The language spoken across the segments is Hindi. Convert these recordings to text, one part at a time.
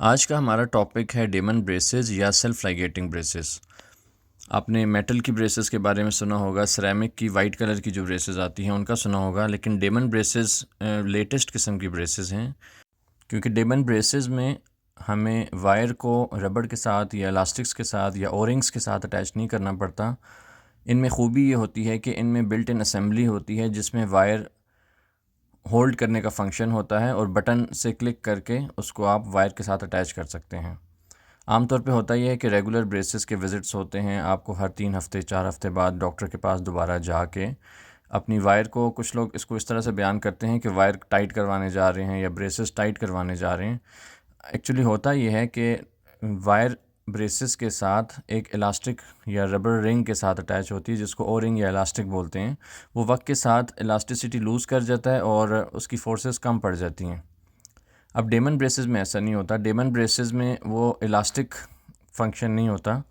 आज का हमारा टॉपिक है डेमन ब्रेसेस या सेल्फ लाइगेटिंग ब्रेसेस। आपने मेटल की ब्रेसेस के बारे में सुना होगा, सिरेमिक की वाइट कलर की जो ब्रेसेस आती हैं उनका सुना होगा, लेकिन डेमन ब्रेसेस लेटेस्ट किस्म की ब्रेसेस हैं। क्योंकि डेमन ब्रेसेस में हमें वायर को रबड़ के साथ या इलास्टिक्स के साथ या ओरिंग्स के साथ अटैच नहीं करना पड़ता। इनमें ख़ूबी ये होती है कि इनमें बिल्ट इन असेंबली होती है जिसमें वायर होल्ड करने का फंक्शन होता है और बटन से क्लिक करके उसको आप वायर के साथ अटैच कर सकते हैं। आमतौर पे होता यह है कि रेगुलर ब्रेसेस के विज़िट्स होते हैं, आपको हर 3 हफ़्ते 4 हफ़्ते बाद डॉक्टर के पास दोबारा जाके अपनी वायर को, कुछ लोग इसको इस तरह से बयान करते हैं कि वायर टाइट करवाने जा रहे हैं या ब्रेसेस टाइट करवाने जा रहे हैं। एक्चुअली होता यह है कि वायर ब्रेसेस के साथ एक इलास्टिक या रबर रिंग के साथ अटैच होती है जिसको ओ रिंग या इलास्टिक बोलते हैं। वो वक्त के साथ इलास्टिसिटी लूज़ कर जाता है और उसकी फोर्सेस कम पड़ जाती हैं। अब डेमन ब्रेसेस में ऐसा नहीं होता। डेमन ब्रेसेस में वो इलास्टिक फंक्शन नहीं होता।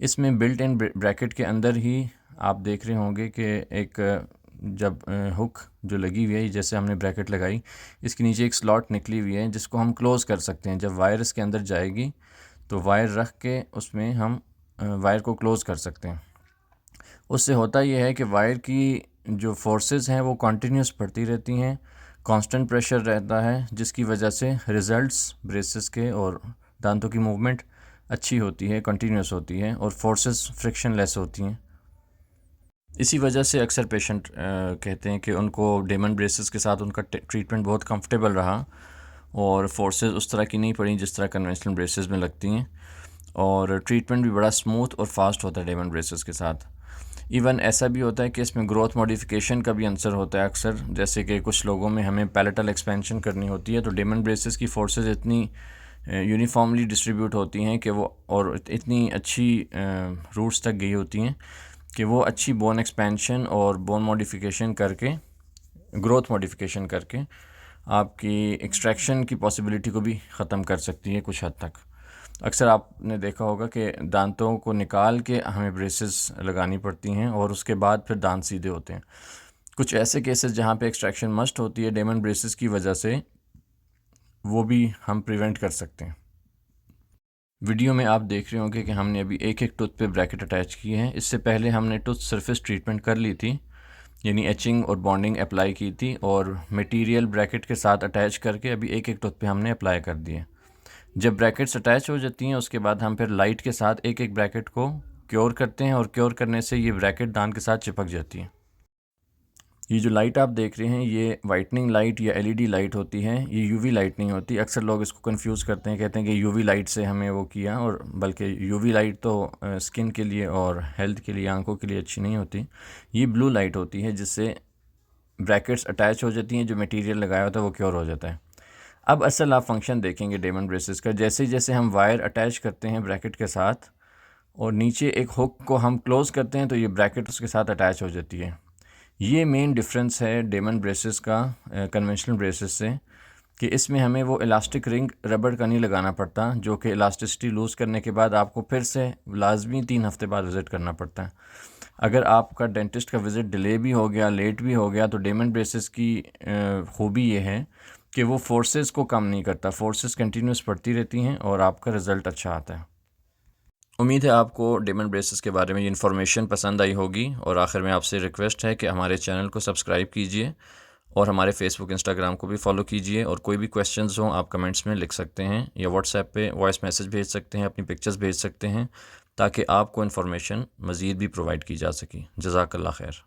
इसमें बिल्ट इन ब्रैकेट के अंदर ही आप देख रहे होंगे कि एक जब हुक जो लगी हुई है, जैसे हमने ब्रैकेट लगाई, इसके नीचे एक स्लॉट निकली हुई है जिसको हम क्लोज़ कर सकते हैं। जब वायर इसके अंदर जाएगी तो वायर रख के उसमें हम वायर को क्लोज़ कर सकते हैं। उससे होता यह है कि वायर की जो फोर्सेस हैं वो कंटिन्यूस पड़ती रहती हैं, कांस्टेंट प्रेशर रहता है, जिसकी वजह से रिज़ल्ट्स ब्रेसेस के और दांतों की मूवमेंट अच्छी होती है, कंटिन्यूस होती है और फोर्सेस फ्रिक्शन लेस होती हैं। इसी वजह से अक्सर पेशेंट कहते हैं कि उनको डेमन ब्रेसेस के साथ उनका ट्रीटमेंट बहुत कंफर्टेबल रहा और फोर्सेस उस तरह की नहीं पड़ी जिस तरह कन्वेंशनल ब्रेसेस में लगती हैं, और ट्रीटमेंट भी बड़ा स्मूथ और फास्ट होता है डेमन ब्रेसेस के साथ। इवन ऐसा भी होता है कि इसमें ग्रोथ मॉडिफिकेशन का भी आंसर होता है अक्सर, जैसे कि कुछ लोगों में हमें पैलेटल एक्सपेंशन करनी होती है तो डेमन ब्रेसेस की फोर्सेस इतनी यूनिफॉर्मली डिस्ट्रीब्यूट होती हैं कि वो, और इतनी अच्छी रूट्स तक गई होती हैं कि वो अच्छी बोन एक्सपेंशन और बोन मॉडिफिकेशन करके, ग्रोथ मॉडिफिकेशन करके आपकी एक्सट्रैक्शन की पॉसिबिलिटी को भी ख़त्म कर सकती है कुछ हद तक। अक्सर आपने देखा होगा कि दांतों को निकाल के हमें ब्रेसेस लगानी पड़ती हैं और उसके बाद फिर दांत सीधे होते हैं। कुछ ऐसे केसेस जहाँ पे एक्सट्रैक्शन मस्ट होती है डेमन ब्रेसेस की वजह से, वो भी हम प्रिवेंट कर सकते हैं। वीडियो में आप देख रहे होंगे कि हमने अभी एक एक टूथ पे ब्रैकेट अटैच किए हैं। इससे पहले हमने टूथ सरफेस ट्रीटमेंट कर ली थी, यानी एचिंग और बॉन्डिंग अप्लाई की थी, और मटेरियल ब्रैकेट के साथ अटैच करके अभी एक एक टूथ पे हमने अप्लाई कर दिए। जब ब्रैकेट्स अटैच हो जाती हैं उसके बाद हम फिर लाइट के साथ एक एक ब्रैकेट को क्योर करते हैं, और क्योर करने से ये ब्रैकेट दांत के साथ चिपक जाती है। ये जो लाइट आप देख रहे हैं ये वाइटनिंग लाइट या एलईडी लाइट होती है, ये यूवी लाइट नहीं होती। अक्सर लोग इसको कंफ्यूज करते हैं, कहते हैं कि यूवी लाइट से हमें वो किया, और बल्कि यूवी लाइट तो स्किन के लिए और हेल्थ के लिए, आंखों के लिए अच्छी नहीं होती। ये ब्लू लाइट होती है जिससे ब्रैकेट्स अटैच हो जाती हैं, जो मटेरियल लगाया होता है वो क्योर हो जाता है। अब असल आप फंक्शन देखेंगे डेमन ब्रेसेस का, जैसे जैसे हम वायर अटैच करते हैं ब्रैकेट के साथ और नीचे एक हुक को हम क्लोज़ करते हैं तो ये ब्रैकेट उसके साथ अटैच हो जाती है। ये मेन डिफरेंस है डेमन ब्रेसेस का कन्वेंशनल ब्रेसेस से, कि इसमें हमें वो इलास्टिक रिंग रबड़ का नहीं लगाना पड़ता, जो कि इलास्टिसिटी लूज़ करने के बाद आपको फिर से लाजमी 3 हफ़्ते बाद विज़िट करना पड़ता है। अगर आपका डेंटिस्ट का विज़िट डिले भी हो गया, लेट भी हो गया, तो डेमन ब्रेसेस की खूबी ये है कि वो फोर्सेस को कम नहीं करता, फोर्सेस कंटिन्यूस पड़ती रहती हैं और आपका रिज़ल्ट अच्छा आता है। उम्मीद है आपको डेमन ब्रेसेस के बारे में ये इन्फॉर्मेशन पसंद आई होगी, और आखिर में आपसे रिक्वेस्ट है कि हमारे चैनल को सब्सक्राइब कीजिए और हमारे फेसबुक इंस्टाग्राम को भी फॉलो कीजिए, और कोई भी क्वेश्चंस हों आप कमेंट्स में लिख सकते हैं या व्हाट्सएप पे वॉइस मैसेज भेज सकते हैं, अपनी पिक्चर्स भेज सकते हैं, ताकि आपको इन्फॉर्मेशन मज़ीद भी प्रोवाइड की जा सके। जज़ाकल्लाह खैर।